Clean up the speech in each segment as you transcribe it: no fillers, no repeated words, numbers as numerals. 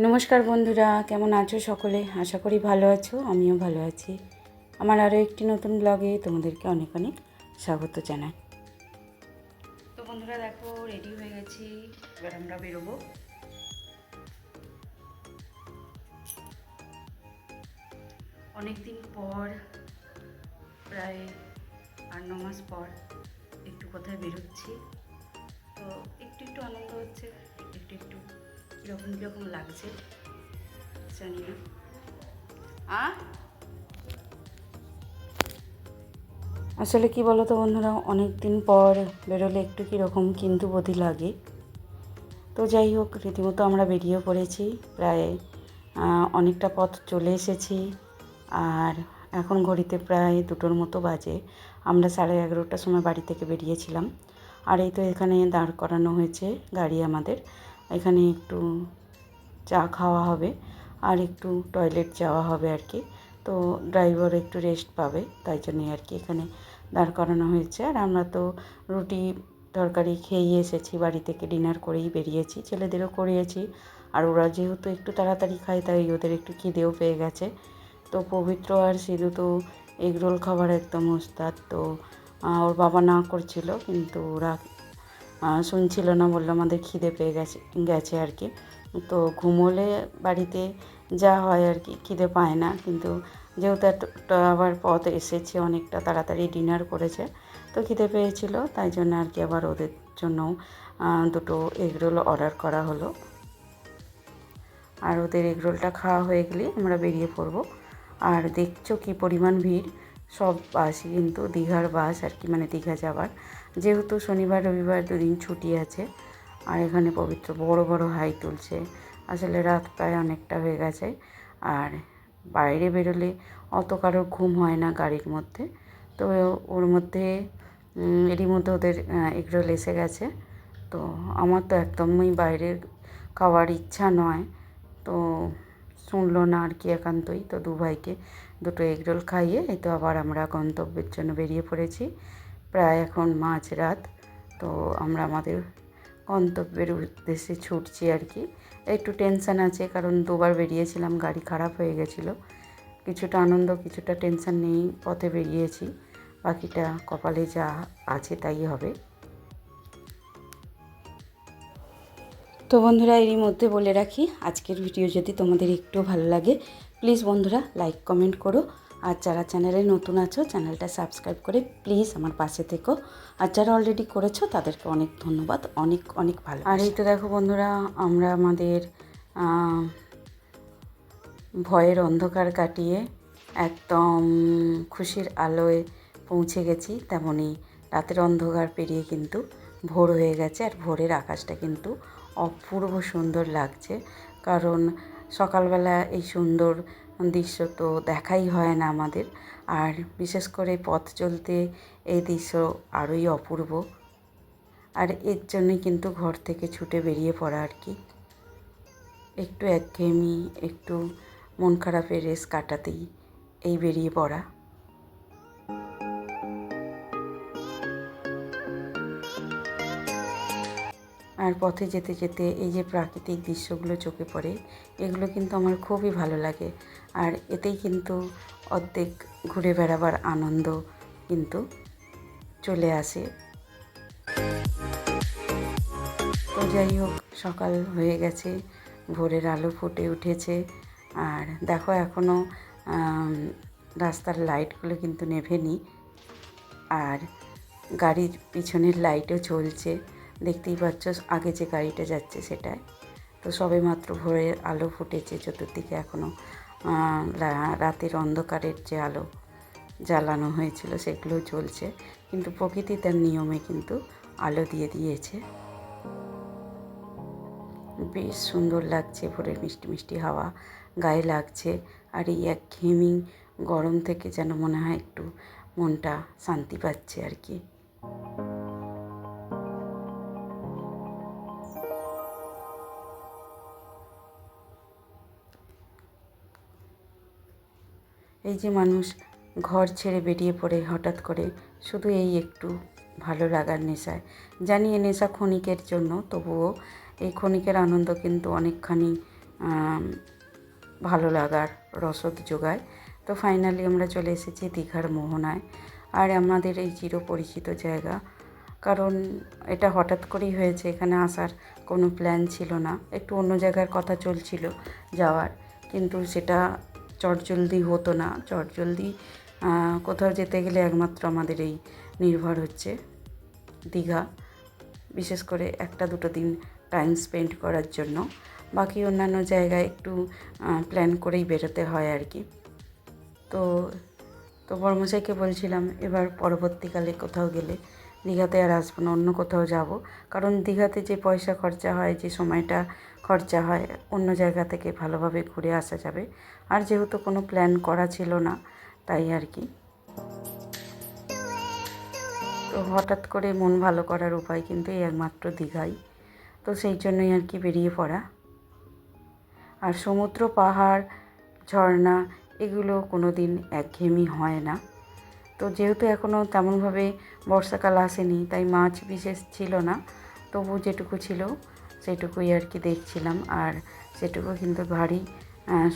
নমস্কার বন্ধুরা, কেমন আছো সকলে? আশা করি ভালো আছো, আমিও ভালো আছি। আমার আরও একটি নতুন ব্লগে তোমাদেরকে অনেক অনেক স্বাগত জানাই। তো বন্ধুরা দেখো, রেডি হয়ে গেছি, এবার আমরা বেরোবো। অনেক দিন পর, প্রায় 8-9 মাস পর একটু কোথায় বেরোচ্ছি। তো একটু একটু আনন্দ হচ্ছে, একটু একটু কীরকম কীরকম লাগছে জানি না। আসলে কি বলো তো বন্ধুরা, অনেক দিন পর বেরোলে একটু কীরকম কিন্তু বোধই লাগে। তো যাই হোক, রীতিমতো আমরা বেরিয়ে পড়েছি, প্রায় অনেকটা পথ চলে এসেছি। আর এখন ঘড়িতে প্রায় 2টোর মতো বাজে। আমরা 11:30টার সময় বাড়ি থেকে বেরিয়েছিলাম। আর এই তো এখানে দাঁড় করানো হয়েছে গাড়ি আমাদের। এখানে একটু চা খাওয়া হবে আর একটু টয়লেট যাওয়া হবে আর কি। তো ড্রাইভার একটু রেস্ট পাবে, তাই জন্যই আর কি এখানে দাঁড় করানো হয়েছে। আর আমরা তো রুটি তরকারি খেয়েই এসেছি, বাড়ি থেকে ডিনার করেই বেরিয়েছি, ছেলেদেরও করিয়েছি। আর ওরা যেহেতু একটু তাড়াতাড়ি খায়, তাই ওদের একটু খিদেও পেয়ে গেছে। তো পবিত্র আর সিধু তো এগরোল খাবার একদম ওস্তাদ। তো ওর বাবা না করছিল, কিন্তু ওরা শুনছিল না, বললো আমাদের খিদে পেয়ে গেছে আর কি। তো ঘুমোলে বাড়িতে যা হয় আর কি, খিদে পায় না, কিন্তু যেহেতু একটা আবার পথ এসেছে, অনেকটা তাড়াতাড়ি ডিনার করেছে, তো খিদে পেয়েছিল, তাই জন্য আর কি আবার ওদের জন্যও 2টো এগরোল অর্ডার করা হলো। আর ওদের এগরোলটা খাওয়া হয়ে গেলেই আমরা বেরিয়ে পড়বো। আর দেখছো কি পরিমাণ ভিড়, সব বাসই কিন্তু দীঘার বাস আর কি, মানে দীঘা যাওয়ার, যেহেতু শনিবার রবিবার 2 দিন ছুটি আছে। আর এখানে পবিত্র বড় বড় হাই তুলছে। আসলে রাত প্রায় অনেকটা হয়ে গেছে, আর বাইরে বেরোলে অত কারোর ঘুম হয় না গাড়ির মধ্যে। তো ওর মধ্যে এরই মধ্যে ওদের এগরোল এসে গেছে। তো আমার তো একদমই বাইরের খাওয়ার ইচ্ছা নয়, তো শুনলো না আর কি একান্তই। তো 2 ভাইকে 2টো এগরোল খাইয়ে এই তো আবার আমরা গন্তব্যের জন্য বেরিয়ে পড়েছি। প্রায় এখন মাঝরাত। তো আমরা আমাদের গন্তব্যের উদ্দেশ্যে ছুটছি আর কি। একটু টেনশান আছে, কারণ 2বার বেরিয়েছিলাম, গাড়ি খারাপ হয়ে গেছিলো। কিছুটা আনন্দ, কিছুটা টেনশান নিয়েই পথে বেরিয়েছি। বাকিটা কপালে যা আছে তাই হবে। তো বন্ধুরা, এরই মধ্যে বলে রাখি, আজকের ভিডিও যদি তোমাদের একটু ভালো লাগে, প্লিজ বন্ধুরা লাইক কমেন্ট করো। আর যারা চ্যানেলে নতুন আছো, চ্যানেলটা সাবস্ক্রাইব করে প্লিজ আমার পাশে থেকো। আর যারা অলরেডি করেছো তাদেরকে অনেক ধন্যবাদ, অনেক অনেক ভালো। আর এই তো দেখো বন্ধুরা, আমরা আমাদের ভয়ের অন্ধকার কাটিয়ে একদম খুশির আলোয় পৌঁছে গেছি। তেমনই রাতের অন্ধকার পেরিয়ে কিন্তু ভোর হয়ে গেছে। আর ভোরের আকাশটা কিন্তু অপূর্ব সুন্দর লাগছে, কারণ সকালবেলা এই সুন্দর দৃশ্য তো দেখাই হয় না আমাদের। আর বিশেষ করে পথ চলতে এই দৃশ্য আরোই অপূর্ব। আর এর জন্যই কিন্তু ঘর থেকে ছুটে বেরিয়ে পড়া আর কি। একটু একঘেয়েমি, একটু মন খারাপের রেশ কাটাতেই এই বেরিয়ে পড়া। আর পথে যেতে যেতে এই যে প্রাকৃতিক দৃশ্যগুলো চোখে পড়ে, এগুলো কিন্তু আমার খুবই ভালো লাগে। আর এতেই কিন্তু অর্ধেক ঘুরে বেড়াবার আনন্দ কিন্তু চলে আসে। তো যাই হোক, সকাল হয়ে গেছে, ভোরের আলো ফুটে উঠেছে। আর দেখো এখনও রাস্তার লাইটগুলো কিন্তু নেভেনি, আর গাড়ির পিছনের লাইটও চলছে। দেখতেই পাচ্ছ আগে যে গাড়িটা যাচ্ছে সেটায়। তো সবে মাত্র ভোরের আলো ফুটেছে চতুর্দিকে, এখনও রাতের অন্ধকারের যে আলো জ্বালানো হয়েছিল সেগুলো চলছে, কিন্তু প্রকৃতি তার নিয়মে কিন্তু আলো দিয়ে দিয়েছে। বেশ সুন্দর লাগছে, ভোরের মিষ্টি মিষ্টি হাওয়া গায়ে লাগছে। আর এই একঘেয়েমি গরম থেকে যেন মনে হয় একটু মনটা শান্তি পাচ্ছে আর কি। এই যে মানুষ ঘর ছেড়ে বেরিয়ে পড়ে হঠাৎ করে, শুধু এই একটু ভালো লাগার নেশায়। জানি এ নেশা ক্ষণিকের জন্য, তবুও এই ক্ষণিকের আনন্দ কিন্তু অনেকখানি ভালো লাগার রসদ যোগায়। তো ফাইনালি আমরা চলে এসেছি দীঘার মোহনায়। আর আমাদের এই চিরপরিচিত জায়গা, কারণ এটা হঠাৎ করেই হয়েছে, এখানে আসার কোনো প্ল্যান ছিল না। একটু অন্য জায়গার কথা চলছিল যাওয়ার, কিন্তু সেটা চটজলদি হতো না। চটজলদি কোথাও যেতে গেলে একমাত্র আমাদের এই নির্ভর হচ্ছে দীঘা, বিশেষ করে 1-2 দিন টাইম স্পেন্ড করার জন্য। বাকি অন্যান্য জায়গায় একটু প্ল্যান করেই বেরোতে হয় আর কি। তো তো বড়মশাইকে বলছিলাম এবার পরবর্তীকালে কোথাও গেলে দীঘাতে আর আসবো না, অন্য কোথাও যাব। কারণ দীঘাতে যে পয়সা খরচা হয়, যে সময়টা খরচা হয়, অন্য জায়গা থেকে ভালোভাবে ঘুরে আসা যাবে। আর যেহেতু কোনো প্ল্যান করা ছিল না, তাই আর কি। তো হঠাৎ করে মন ভালো করার উপায় কিন্তু এই একমাত্র দীঘাই। তো সেই জন্যই আর কি বেরিয়ে পড়া। আর সমুদ্র, পাহাড়, ঝর্ণা এগুলো কোনো দিন একঘেয়েমি হয় না। তো যেহেতু এখনও তেমনভাবে বর্ষাকাল আসেনি, তাই মাছ বিশেষ ছিল না। তবু যেটুকু ছিল সেটুকুই আর কি দেখছিলাম। আর সেটুকু কিন্তু ভারী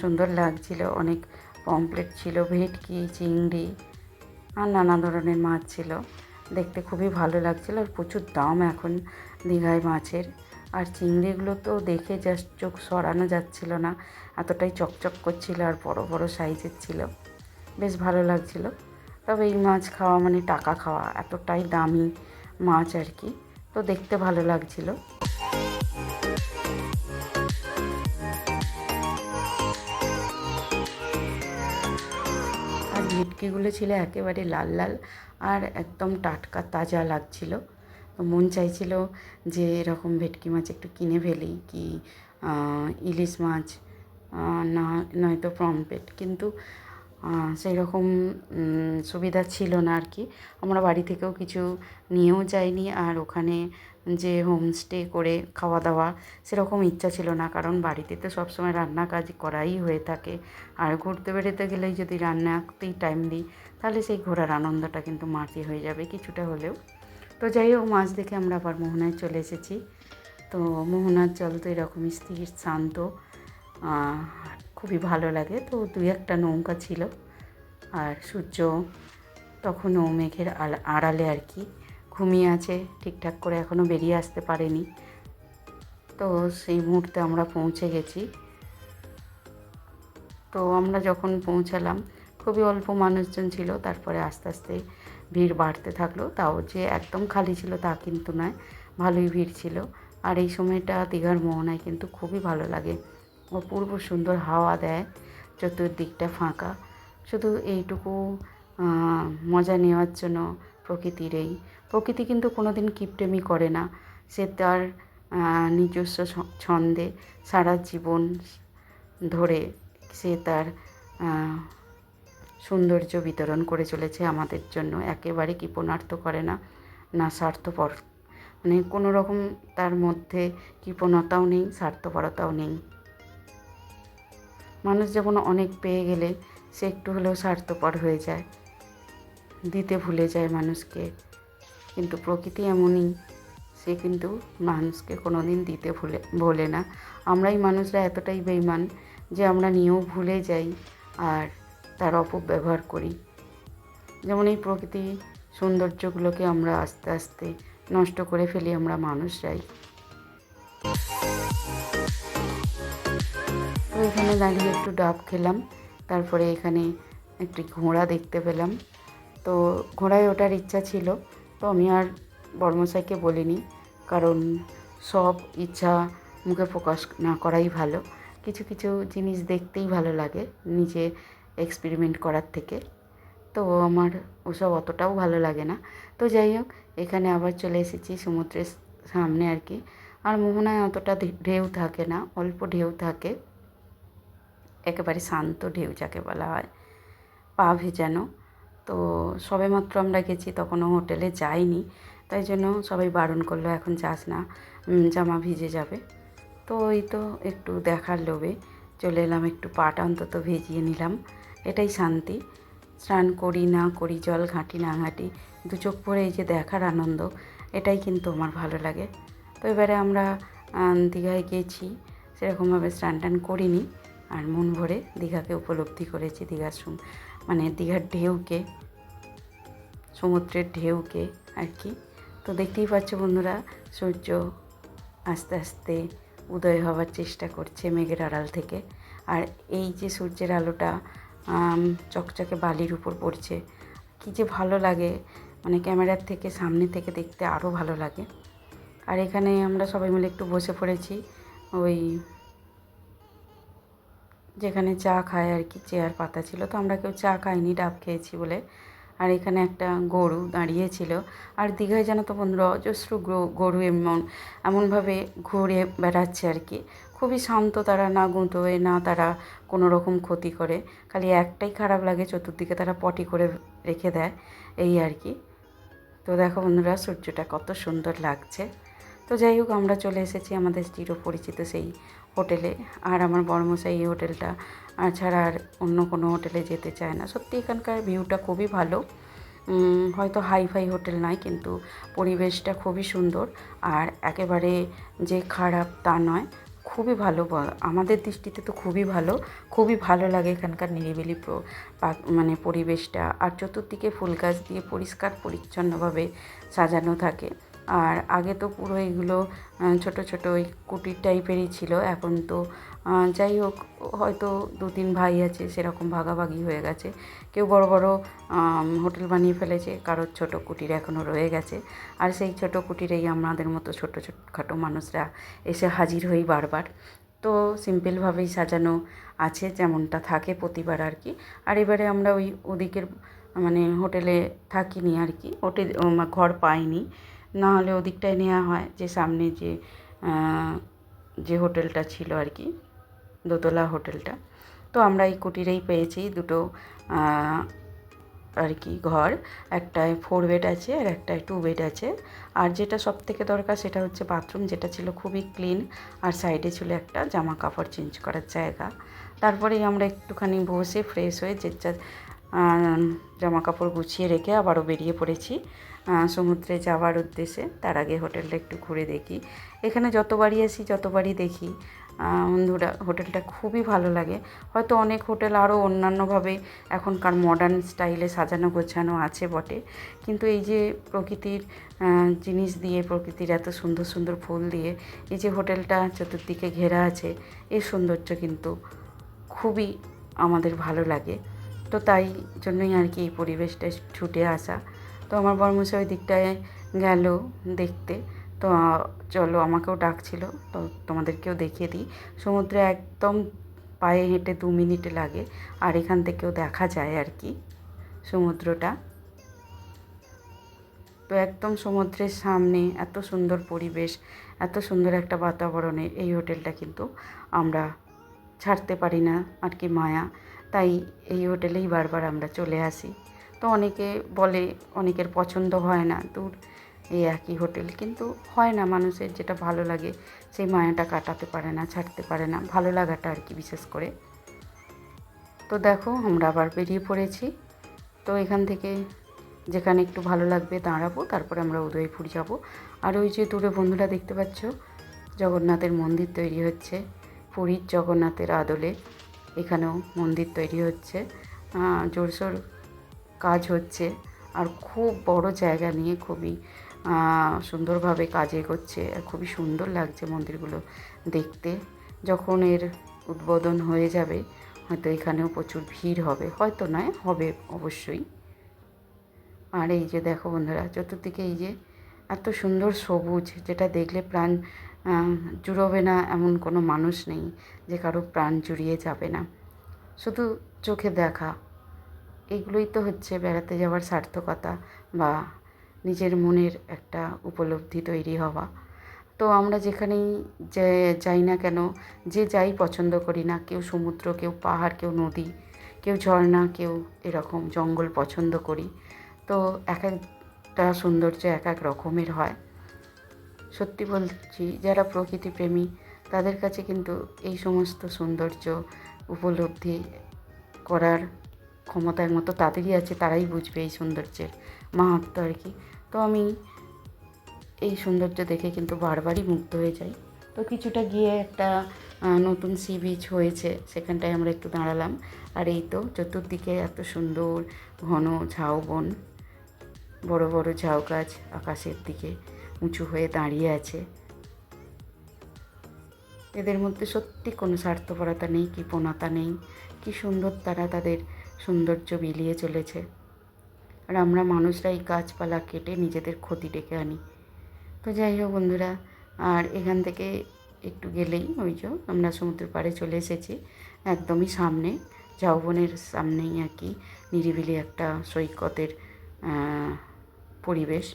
সুন্দর লাগছিল। অনেক পমফ্রেট ছিল, ভেটকি, চিংড়ি আর নানা ধরনের মাছ ছিল। দেখতে খুবই ভালো লাগছিল। আর প্রচুর দাম এখন দীঘায় মাছের। আর চিংড়িগুলো তো দেখে জাস্ট চোখ সরানো যাচ্ছিল না, এতটাই চকচক করছিল আর বড় বড় সাইজের ছিল। বেশ ভালো লাগছিল। তবে এই মাছ খাওয়া মানে টাকা খাওয়া, এতটাই দামি মাছ আর কি। তো দেখতে ভালো লাগছিল। আর ভেটকিগুলো ছিল একেবারে লাল লাল আর একদম টাটকা তাজা লাগছিল। তো মন চাইছিল যে এরকম ভেটকি মাছ একটু কিনে ফেলি, কি ইলিশ মাছ, না নয়তো পমফ্রেট, কিন্তু সেই রকম সুবিধা ছিল না আর কি। আমরা বাড়ি থেকেও কিছু নিয়েও যাইনি। আর ওখানে যে হোমস্টে করে খাওয়া দাওয়া সেরকম ইচ্ছা ছিল না, কারণ বাড়িতে তো সবসময় রান্না কাজ করাই হয়ে থাকে। আর ঘুরতে বেরোতে গেলেই যদি রান্নাতেই টাইম দিই, তাহলে সেই ঘোরার আনন্দটা কিন্তু মাটি হয়ে যাবে কিছুটা হলেও। তো যাই হোক, মাছ দেখে আমরা আবার মোহনায় চলে এসেছি। তো মোহনার জল তো এরকমই স্থির, শান্ত, খুবই ভালো লাগে। তো 2-1টা নৌকা ছিল। আর সূর্য তখনও মেঘের আড়ালে আর কি ঘুমিয়ে আছে, ঠিকঠাক করে এখনও বেরিয়ে আসতে পারেনি। তো সেই মুহূর্তে আমরা পৌঁছে গেছি। তো আমরা যখন পৌঁছালাম খুবই অল্প মানুষজন ছিল, তারপরে আস্তে আস্তে ভিড় বাড়তে থাকলো। তাও যে একদম খালি ছিল তা কিন্তু নয়, ভালোই ভিড় ছিল। আর এই সময়টা দীঘার মোহনায় কিন্তু খুবই ভালো লাগে, অপূর্ব সুন্দর হাওয়া দেয়, চতুর্দিকটা ফাঁকা। শুধু এইটুকু মজা নেওয়ার জন্য প্রকৃতি কিন্তু কোনো দিন কিপটেমি করে না। সে তার নিজস্ব ছন্দে সারা জীবন ধরে সে তার সৌন্দর্য বিতরণ করে চলেছে আমাদের জন্য। একেবারে কৃপণার্থ করে না, না স্বার্থপর, মানে কোনো রকম তার মধ্যে কৃপণতাও নেই, স্বার্থপরতাও নেই। মানুষ যেমন অনেক পেয়ে গেলে সে একটু হলেও স্বার্থপর হয়ে যায়, দিতে ভুলে যায় মানুষকে, কিন্তু প্রকৃতি এমনই, সে কিন্তু মানুষকে কোনো দিন দিতে ভোলে না। আমরাই মানুষরা এতটাই বেইমান যে আমরা নিয়েও ভুলে যাই আর তার অপব্যবহার করি। যেমন এই প্রকৃতি সৌন্দর্যগুলোকে আমরা আস্তে আস্তে নষ্ট করে ফেলি আমরা মানুষরাই। তো এখানে দাঁড়িয়ে একটু ডাব খেলাম, তারপরে এখানে একটি ঘোড়া দেখতে পেলাম। তো ঘোড়ায় ওঠার ইচ্ছা ছিল, তো আমি আর বড়মশাইকে বলিনি, কারণ সব ইচ্ছা মুখে প্রকাশ না করাই ভালো। কিছু কিছু জিনিস দেখতেই ভালো লাগে নিজে এক্সপেরিমেন্ট করার থেকে। তো আমার ওসব অতটাও ভালো লাগে না। তো যাই হোক, এখানে আবার চলে এসেছি সমুদ্রের সামনে আর কি। আর মোহনায় অতটা ঢেউ থাকে না, অল্প ঢেউ থাকে, একেবারে শান্ত ঢেউ যাকে বলা হয়, পা ভেজানো। তো সবেমাত্র আমরা গেছি, তখনও হোটেলে যাইনি, তাই জন্য সবাই বারণ করলো এখন যাস না, জামা ভিজে যাবে। তো ওই তো একটু দেখার লোভে চলে এলাম, একটু পাটা অন্তত ভিজিয়ে নিলাম, এটাই শান্তি। স্নান করি না করি, জল ঘাঁটি না ঘাঁটি, দু চোখ ভরে এই যে দেখার আনন্দ, এটাই কিন্তু আমার ভালো লাগে। তো এবারে আমরা দীঘায় গেছি, সেরকমভাবে স্নান টান করিনি। আর মন ভরে দীঘাকে উপলব্ধি করেছি, দীঘার ঢেউকে, সমুদ্রের ঢেউকে আর কি। তো দেখতেই পাচ্ছ বন্ধুরা, সূর্য আস্তে আস্তে উদয় হওয়ার চেষ্টা করছে মেঘের আড়াল থেকে। আর এই যে সূর্যের আলোটা চকচকে বালির উপর পড়ছে, কী যে ভালো লাগে, ক্যামেরার থেকে সামনে থেকে দেখতে আরও ভালো লাগে। আর এখানে আমরা সবাই মিলে একটু বসে পড়েছি ওই যেখানে চা খায় আর কি, চেয়ার পাতা ছিল। তো আমরা কেউ চা খাইনি, ডাব খেয়েছি বলে। আর এখানে একটা গরু দাঁড়িয়েছিল। আর দীঘায় জানো তো বন্ধুরা, অজস্র গরু এমনভাবে ঘুরে বেড়াচ্ছে আর কি। খুবই শান্ত তারা, না গুঁতোয় না তারা কোনো রকম ক্ষতি করে। খালি একটাই খারাপ লাগে, চতুর্দিকে তারা পটি করে রেখে দেয়, এই আর কি। তো দেখো বন্ধুরা, সূর্যটা কত সুন্দর লাগছে। তো যাই হোক, আমরা চলে এসেছি আমাদের চিরপরিচিত সেই হোটেলে। আর আমার বড়মশাই এই হোটেলটা ছাড়া আর অন্য কোনো হোটেলে যেতে চায় না। সত্যি এখানকার ভিউটা খুবই ভালো। হয়তো হাইফাই হোটেল নয়, কিন্তু পরিবেশটা খুবই সুন্দর। আর একেবারে যে খারাপ তা নয়, খুবই ভালো, আমাদের দৃষ্টিতে তো খুবই ভালো। খুবই ভালো লাগে এখানকার নিরিবিলি পরিবেশটা। আর চতুর্দিকে ফুল গাছ দিয়ে পরিষ্কার পরিচ্ছন্নভাবে সাজানো থাকে। আর আগে তো পুরো এগুলো ছোট ছোট ওই কুটির টাইপেরই ছিল। এখন তো যাই হোক, হয়তো 2-3 ভাই আছে, সেরকম ভাগাভাগি হয়ে গেছে। কেউ বড় বড় হোটেল বানিয়ে ফেলেছে, কারোর ছোট কুটির এখনও রয়ে গেছে। আর সেই ছোট কুটিরেই আমাদের মতো ছোটোখাটো মানুষরা এসে হাজির হই বারবার। তো সিম্পলভাবেই সাজানো আছে, যেমনটা থাকে প্রতিবার আর কি। আর এবারে আমরা ওদিকের হোটেলে থাকিনি আর কি, ঘর পাইনি। না হলে ওদিকটায় নেওয়া হয়, যে সামনে যে হোটেলটা ছিল আর কি, দোতলা হোটেলটা। তো আমরা এই কুটিরেই পেয়েছি দুটো আর কি ঘর। একটায় 4 বেড আছে আর একটায় 2 বেড আছে। আর যেটা সব থেকে দরকার সেটা হচ্ছে বাথরুম, যেটা ছিল খুবই ক্লিন। আর সাইডে ছিল একটা জামা কাপড় চেঞ্জ করার জায়গা। তারপরেই আমরা একটুখানি বসে ফ্রেশ হয়ে যে যার জামা কাপড় গুছিয়ে রেখে আবারও বেরিয়ে পড়েছি সমুদ্রে যাওয়ার উদ্দেশ্যে। তার আগে হোটেলটা একটু ঘুরে দেখি। এখানে যতবারই আসি যতবারই দেখি বন্ধুরা, হোটেলটা খুবই ভালো লাগে। হয়তো অনেক হোটেল আরও অন্যান্যভাবে এখনকার মডার্ন স্টাইলে সাজানো গোছানো আছে বটে, কিন্তু এই যে প্রকৃতির জিনিস দিয়ে, প্রকৃতির এত সুন্দর সুন্দর ফুল দিয়ে এই যে হোটেলটা চতুর্দিকে ঘেরা আছে, এর সৌন্দর্য কিন্তু খুবই আমাদের ভালো লাগে। তো তাই জন্যই আর কি এই পরিবেশটা ছুটে আসা। তো আমার বড়মশাই ওই দিকটায় গেল দেখতে। তো চলো, আমাকেও ডাকছিল, তো তোমাদেরকেও দেখিয়ে দিই। সমুদ্রে একদম পায়ে হেঁটে 2 মিনিট লাগে। আর এখান থেকেও দেখা যায় আর কি সমুদ্রটা। তো একদম সমুদ্রের সামনে এত সুন্দর পরিবেশ, এত সুন্দর একটা বাতাবরণে এই হোটেলটা কিন্তু আমরা ছাড়তে পারি না আর কি, মায়া। তাই এই হোটেলেই বারবার আমরা চলে আসি। তো অনেকে বলে, অনেকের পছন্দ হয় না, দূর এই একই হোটেল, কিন্তু হয় না, মানুষের যেটা ভালো লাগে সেই মায়াটা কাটাতে পারে না, ছাড়তে পারে না, ভালো লাগাটা আর কি বিশেষ করে। তো দেখো, আমরা আবার বেরিয়ে পড়েছি। তো এখান থেকে যেখানে একটু ভালো লাগবে দাঁড়াবো, তারপরে আমরা উদয়পুর যাব। আর ওই যে দূরে বন্ধুরা দেখতে পাচ্ছ, জগন্নাথের মন্দির তৈরি হচ্ছে। পুরীর জগন্নাথের আদলে এখানেও মন্দির তৈরি হচ্ছে, জোরসোর কাজ হচ্ছে। আর খুব বড় জায়গা নিয়ে খুবই সুন্দরভাবে কাজ এগোচ্ছে। আর খুবই সুন্দর লাগছে মন্দিরগুলো দেখতে। যখন এর উদ্বোধন হয়ে যাবে, হয়তো এখানেও প্রচুর ভিড় হবে, হয়তো নয়, হবে অবশ্যই। আর এই যে দেখো বন্ধুরা, চতুর্দিকে এই যে এত সুন্দর সবুজ, যেটা দেখলে প্রাণ জুড়োবে না এমন কোনো মানুষ নেই যে কারো প্রাণ জুড়িয়ে যাবে না। শুধু চোখে দেখা, এগুলোই তো হচ্ছে বেড়াতে যাওয়ার সার্থকতা, বা নিজের মনের একটা উপলব্ধি তৈরি হওয়া। তো আমরা যেখানেই যাই না কেন, যে যাই পছন্দ করি না, কেউ সমুদ্র, কেউ পাহাড়, কেউ নদী, কেউ ঝর্ণা, কেউ এরকম জঙ্গল পছন্দ করি। তো এক একটা সৌন্দর্য এক এক রকমের হয়। সত্যি বলছি, যারা প্রকৃতিপ্রেমী তাদের কাছে কিন্তু এই সমস্ত সৌন্দর্য উপলব্ধি করার ক্ষমতা একমাত্র তাদেরই আছে, তারাই বুঝবে এই সৌন্দর্যের মাহাত্ম্য আর কি। তো আমি এই সৌন্দর্য দেখে কিন্তু বারবারই মুগ্ধ হয়ে যাই। তো কিছুটা গিয়ে একটা নতুন সি বিচ হয়েছে, সেখানটায় আমরা একটু দাঁড়ালাম। আর এই তো চতুর্দিকে এত সুন্দর ঘন ঝাউবন, বড় বড় ঝাউ গাছ আকাশের দিকে উঁচু হয়ে দাঁড়িয়ে আছে। এদের মধ্যে সত্যি কোনো স্বার্থপরতা নেই, কৃপণতা নেই। কি সুন্দর তারা তাদের সৌন্দর্য বিলিয়ে চলেছে। আর আমরা মানুষরা এই গাছপালা কেটে নিজেদের ক্ষতি ডেকে আনি। তো যাই হোক বন্ধুরা, আর এখান থেকে একটু গেলেই ওই যে আমরা সমুদ্রের পাড়ে চলে এসেছি, একদমই সামনে, ঝাউবনের সামনেই আর কি নিরিবিলি একটা সৈকতের পরিবেশ।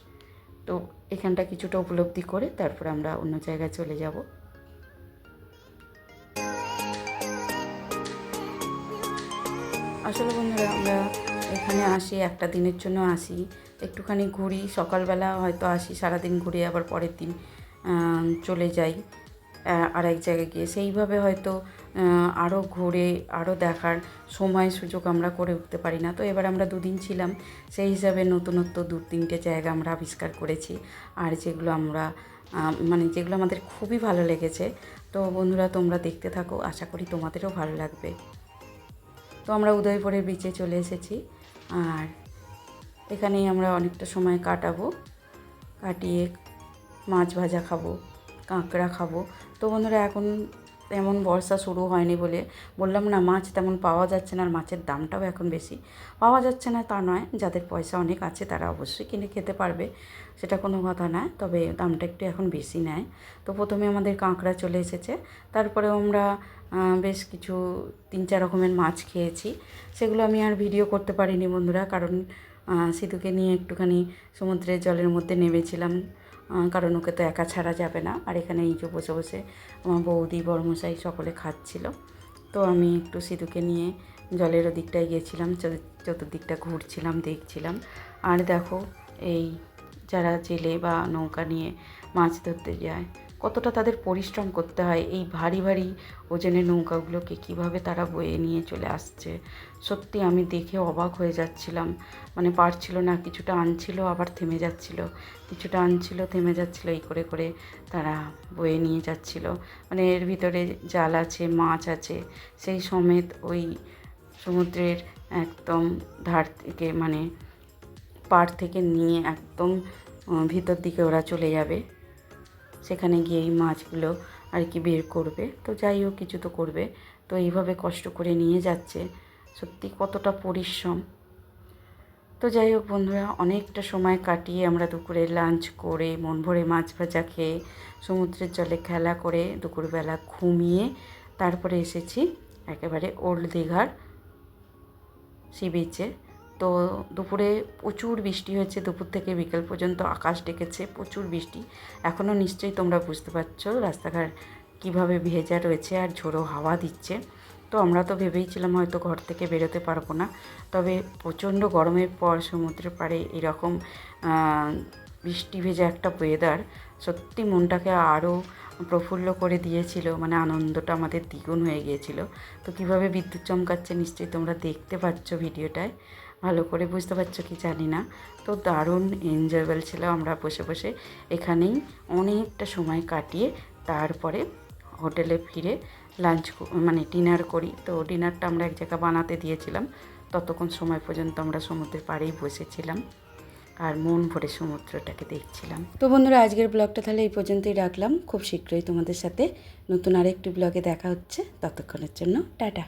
তো এখানটা কিছুটা উপলব্ধি করে তারপর আমরা অন্য জায়গায় চলে যাব। আসলে বন্ধুরা আমরা এখানে আসি একটা দিনের জন্য আসি, একটুখানি ঘুরি, সকালবেলা হয়তো আসি, সারাদিন ঘুরে আবার পরের দিন চলে যাই আর এক জায়গায় গিয়ে, সেইভাবে হয়তো আরও ঘুরে আরও দেখার সময় সুযোগ আমরা করে উঠতে পারি না। তো এবার আমরা দুদিন ছিলাম, সেই হিসাবে নতুনত্ব 2-3টে জায়গা আমরা আবিষ্কার করেছি, আর যেগুলো আমরা মানে যেগুলো আমাদের খুবই ভালো লেগেছে। তো বন্ধুরা তোমরা দেখতে থাকো, আশা করি তোমাদেরও ভালো লাগবে। তো আমরা উদয়পুরের বিচে চলে এসেছি, আর এখানেই আমরা অনেকটা সময় কাটাবো, কাটিয়ে মাছ ভাজা খাবো, কাঁকড়া খাবো। তো বন্ধুরা এখন তেমন বর্ষা শুরু হয়নি বলে বললাম না, মাছ তেমন পাওয়া যাচ্ছে না, আর মাছের দামটাও এখন বেশি। পাওয়া যাচ্ছে না তা নয়, যাদের পয়সা অনেক আছে তারা অবশ্যই কিনে খেতে পারবে, সেটা কোনো কথা নয়, তবে দামটা একটু এখন বেশি নেয়। তো প্রথমে আমাদের কাঁকড়া চলে এসেছে, তারপরেও আমরা বেশ কিছু 3-4 রকমের মাছ খেয়েছি। সেগুলো আমি আর ভিডিও করতে পারিনি বন্ধুরা, কারণ সিধুকে নিয়ে একটুখানি সমুদ্রের জলের মধ্যে নেমেছিলাম, কারণ ওকে তো একা ছাড়া যাবে না। আর এখানে এই যে বসে বসে আমার বৌদি বড়মশাই সকলে খাচ্ছিল। তো আমি একটু সিধুকে নিয়ে জলের ওদিকটায় গিয়েছিলাম, চতুর্দিকটা ঘুরছিলাম, দেখছিলাম। আর দেখো এই যারা জেলে বা নৌকা নিয়ে মাছ ধরতে যায়, কতটা তাদের পরিশ্রম করতে হয়, এই ভারী ভারী ওজনের নৌকাগুলোকে কীভাবে তারা বয়ে নিয়ে চলে আসছে। সত্যি আমি দেখে অবাক হয়ে যাচ্ছিলাম, মানে পারছিল না, কিছুটা আনছিল আবার থেমে যাচ্ছিল, কিছুটা আনছিল থেমে যাচ্ছিল, এই করে করে তারা বয়ে নিয়ে যাচ্ছিল। মানে এর ভিতরে জাল আছে, মাছ আছে, সেই সমেত ওই সমুদ্রের একদম ধার থেকে, মানে পাড় থেকে নিয়ে একদম ভিতর দিকে ওরা চলে যাবে, সেখানে গিয়ে এই মাছগুলো আর কি বের করবে। তো যাই হোক, কিছু তো করবে। তো এইভাবে কষ্ট করে নিয়ে যাচ্ছে, সত্যি কতটা পরিশ্রম। তো যাই হোক বন্ধুরা, অনেকটা সময় কাটিয়ে আমরা দুপুরে লাঞ্চ করে মন ভরে মাছ ভাজা খেয়ে সমুদ্রের জলে খেলা করে দুপুরবেলা ঘুমিয়ে তারপরে এসেছি একেবারে ওল্ড দীঘার সি বিচে। তো দুপুরে প্রচুর বৃষ্টি হয়েছে, দুপুর থেকে বিকেল পর্যন্ত আকাশ ডেকেছে, প্রচুর বৃষ্টি। এখনও নিশ্চয়ই তোমরা বুঝতে পারছো রাস্তাঘাট কীভাবে ভেজা রয়েছে, আর ঝোড়ো হাওয়া দিচ্ছে। তো আমরা তো ভেবেইছিলাম হয়তো ঘর থেকে বেরোতে পারবো না, তবে প্রচণ্ড গরমের পর সমুদ্রের পাড়ে এরকম বৃষ্টি ভেজা একটা ওয়েদার সত্যি মনটাকে আরও প্রফুল্ল করে দিয়েছিল, মানে আনন্দটা আমাদের দ্বিগুণ হয়ে গিয়েছিল। তো কীভাবে বিদ্যুৎ চমকাচ্ছে নিশ্চয়ই তোমরা দেখতে পাচ্ছ ভিডিওটায়, ভালো করে বুঝতে পারছো কি জানি না। তো দারুণ এনজয়েবল ছিল, আমরা বসে বসে এখানেই অনেকটা সময় কাটিয়ে তারপরে হোটেলে ফিরে লাঞ্চ মানে ডিনার করি। তো ডিনারটা আমরা এক জায়গায় বানাতে দিয়েছিলাম, ততক্ষণ সময় পর্যন্ত আমরা সমুদ্রের পাড়েই বসেছিলাম আর মন ভরে সমুদ্রটাকে দেখছিলাম। তো বন্ধুরা, আজকের ব্লগটা তাহলে এই পর্যন্তই রাখলাম। খুব শীঘ্রই তোমাদের সাথে নতুন আরেকটি ব্লগে দেখা হচ্ছে, ততক্ষণের জন্য টাটা।